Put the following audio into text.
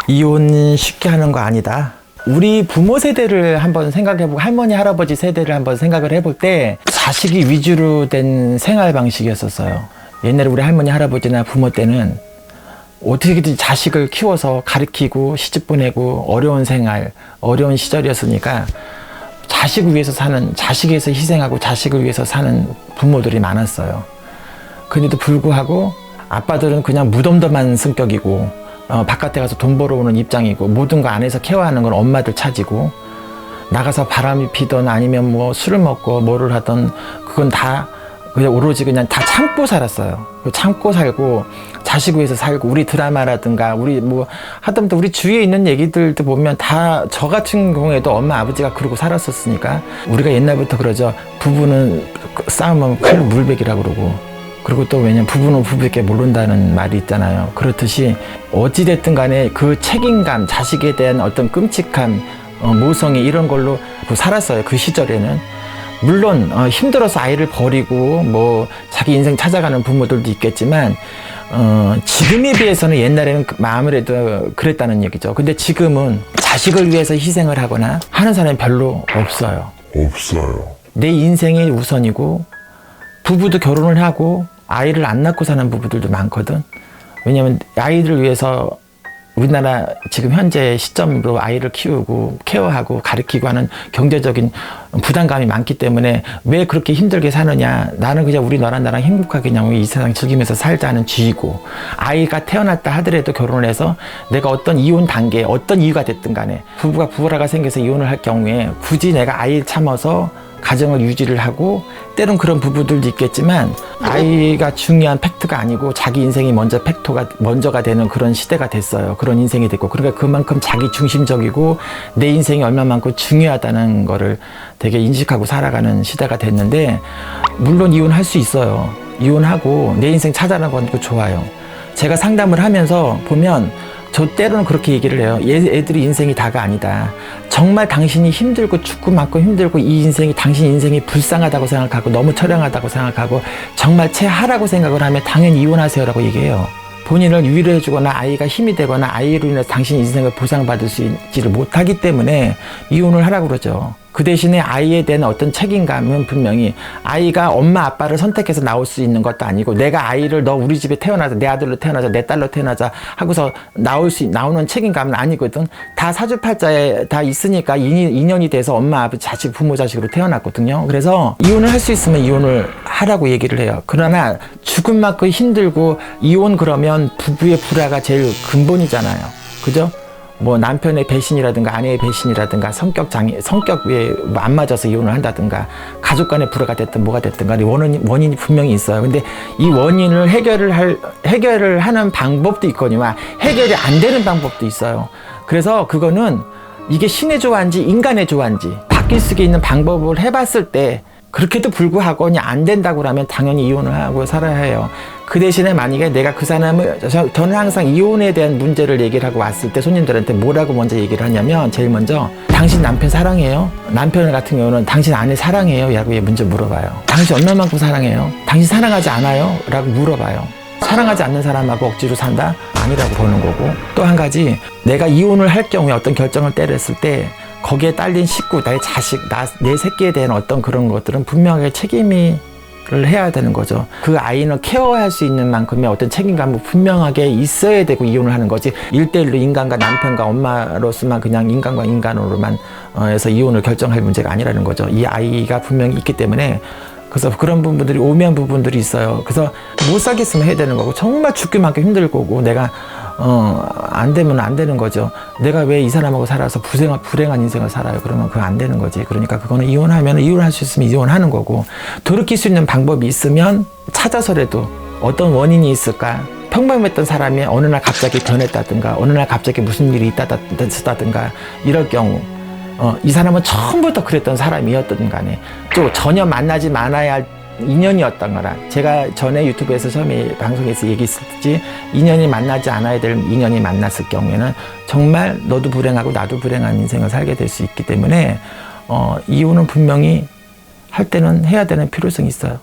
이혼 쉽게 하는 거 아니다. 우리 부모 세대를 한번 생각해보고 할머니 할아버지 세대를 한번 생각을 해볼 때 자식이 위주로 된 생활 방식이었었어요. 옛날에 우리 할머니 할아버지나 부모 때는 어떻게든 자식을 키워서 가르치고 시집 보내고 어려운 생활, 어려운 시절이었으니까 자식을 위해서 사는, 자식을 위해서 희생하고 자식을 위해서 사는 부모들이 많았어요. 그런데도 불구하고 아빠들은 그냥 무덤덤한 성격이고 바깥에 가서 돈 벌어오는 입장이고 모든 거 안에서 케어하는 건 엄마들 차지고 나가서 바람이 피던 아니면 뭐 술을 먹고 뭐를 하던 그건 다 그냥 오로지 그냥 다 참고 살았어요. 참고 살고 자식 위해서 살고 우리 드라마라든가 우리 뭐 하다못해 우리 주위에 있는 얘기들도 보면 다 저 같은 경우에도 엄마 아버지가 그러고 살았었으니까 우리가 옛날부터 그러죠. 부부는 싸우면 칼로 물베기라고 그러고 그리고 또 왜냐면 부부는 부부에게 모른다는 말이 있잖아요. 그렇듯이 어찌됐든 간에 그 책임감, 자식에 대한 어떤 끔찍함, 모성애 이런 걸로 살았어요. 그 시절에는. 물론 힘들어서 아이를 버리고 뭐 자기 인생 찾아가는 부모들도 있겠지만 지금에 비해서는 옛날에는 아무래도 그랬다는 얘기죠. 근데 지금은 자식을 위해서 희생을 하거나 하는 사람이 별로 없어요. 내 인생이 우선이고 부부도 결혼을 하고 아이를 안 낳고 사는 부부들도 많거든. 왜냐면 아이를 위해서 우리나라 지금 현재 시점으로 아이를 키우고 케어하고 가르치고 하는 경제적인 부담감이 많기 때문에 왜 그렇게 힘들게 사느냐. 나는 그냥 우리 너랑 나랑 행복하게 그냥 이 세상 즐기면서 살자는 주의고 아이가 태어났다 하더라도 결혼을 해서 내가 어떤 이혼 단계에 어떤 이유가 됐든 간에 부부가 부부라가 생겨서 이혼을 할 경우에 굳이 내가 아이를 참아서 가정을 유지를 하고 때론 그런 부부들도 있겠지만 아이가 중요한 팩트가 아니고 자기 인생이 먼저가 되는 그런 시대가 됐어요. 그런 인생이 됐고 그러니까 그만큼 자기 중심적이고 내 인생이 얼마만큼 중요하다는 거를 되게 인식하고 살아가는 시대가 됐는데 물론 이혼할 수 있어요. 이혼하고 내 인생 찾아나가는 거 좋아요. 제가 상담을 하면서 보면 저 때로는 그렇게 얘기를 해요. 애들이 인생이 다가 아니다. 정말 당신이 힘들고 죽고 맞고 힘들고 이 인생이 당신 인생이 불쌍하다고 생각하고 너무 처량하다고 생각하고 정말 체하라고 생각을 하면 당연히 이혼하세요라고 얘기해요. 본인을 위로해주거나 아이가 힘이 되거나 아이로 인해서 당신 인생을 보상받을 수 있지를 못하기 때문에 이혼을 하라고 그러죠. 그 대신에 아이에 대한 어떤 책임감은 분명히 아이가 엄마 아빠를 선택해서 나올 수 있는 것도 아니고 내가 아이를 너 우리 집에 태어나자 내 아들로 태어나자 내 딸로 태어나자 하고서 나오는 책임감은 아니거든. 다 사주팔자에 다 있으니까 인연이 돼서 엄마 아버지 자식 부모 자식으로 태어났거든요. 그래서 이혼을 할 수 있으면 이혼을 하라고 얘기를 해요. 그러나 죽은 만큼 힘들고 이혼 그러면 부부의 불화가 제일 근본이잖아요. 그죠? 뭐 남편의 배신이라든가 아내의 배신이라든가 성격에 안 맞아서 이혼을 한다든가 가족 간의 불화가 됐든 뭐가 됐든 간에 원인이 분명히 있어요. 근데 이 원인을 해결을 하는 방법도 있거니와 해결이 안 되는 방법도 있어요. 그래서 그거는 이게 신의 조화인지 인간의 조화인지 바뀔 수 있는 방법을 해봤을 때 그렇게도 불구하고 안 된다고 하면 당연히 이혼을 하고 살아야 해요. 그 대신에 만약에 내가 그 사람을 저는 항상 이혼에 대한 문제를 얘기를 하고 왔을 때 손님들한테 뭐라고 먼저 얘기를 하냐면 제일 먼저 당신 남편 사랑해요? 남편 같은 경우는 당신 아내 사랑해요? 라고 먼저 물어봐요. 당신 얼마만큼 사랑해요? 당신 사랑하지 않아요? 라고 물어봐요. 사랑하지 않는 사람하고 억지로 산다? 아니라고 보는 거고 또 한 가지 내가 이혼을 할 경우에 어떤 결정을 때렸을 때 거기에 딸린 식구, 나의 자식, 내 새끼에 대한 어떤 그런 것들은 분명하게 책임을 해야 되는 거죠. 그 아이는 케어할 수 있는 만큼의 어떤 책임감은 분명하게 있어야 되고 이혼을 하는 거지 1대1로 인간과 남편과 엄마로서만 그냥 인간과 인간으로만 해서 이혼을 결정할 문제가 아니라는 거죠. 이 아이가 분명히 있기 때문에 그래서 그런 부분들이 오묘한 부분들이 있어요. 그래서 못 살겠으면 해야 되는 거고 정말 죽기만큼 힘들 거고 내가 안 되면 안 되는 거죠. 내가 왜 이 사람하고 살아서 불행한 인생을 살아요? 그러면 그거 안 되는 거지. 그러니까 그거는 이혼하면 이혼할 수 있으면 이혼하는 거고 돌이킬 수 있는 방법이 있으면 찾아서라도 어떤 원인이 있을까? 평범했던 사람이 어느 날 갑자기 변했다든가 어느 날 갑자기 무슨 일이 있다든가 이럴 경우 이 사람은 처음부터 그랬던 사람이었든 간에 또 전혀 만나지 말아야 할 인연이었던 거라 제가 전에 유튜브에서 처음에 방송에서 얘기했었지 인연이 만나지 않아야 될 인연이 만났을 경우에는 정말 너도 불행하고 나도 불행한 인생을 살게 될 수 있기 때문에 이혼은 분명히 할 때는 해야 되는 필요성이 있어요.